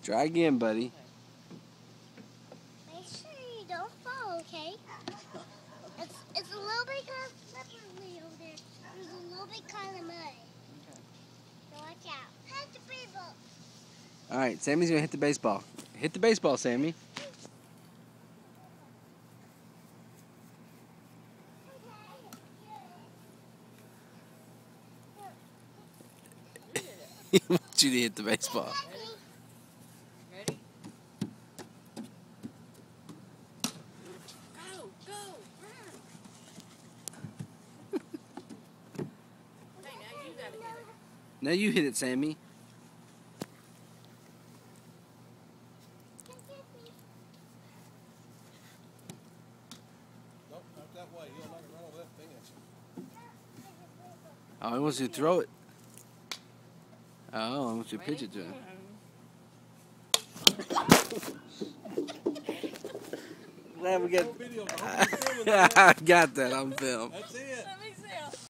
Try again, buddy. Make sure you don't fall, okay? It's a little bit kind of slippery over there. There's a little bit kind of mud. So watch out. Hit the baseball. All right, Sammy's gonna hit the baseball. Hit the baseball, Sammy. He wants you to hit the baseball. Ready? Go, go, run. Hey, now you gotta hit it. Now you hit it, Sammy. Nope, not that way. You'll not run over that fence. Oh, he wants you to throw it. Oh, I want you to pitch it to him. Glad we got. Video. I hope you're filming that. I got that on film. That's it.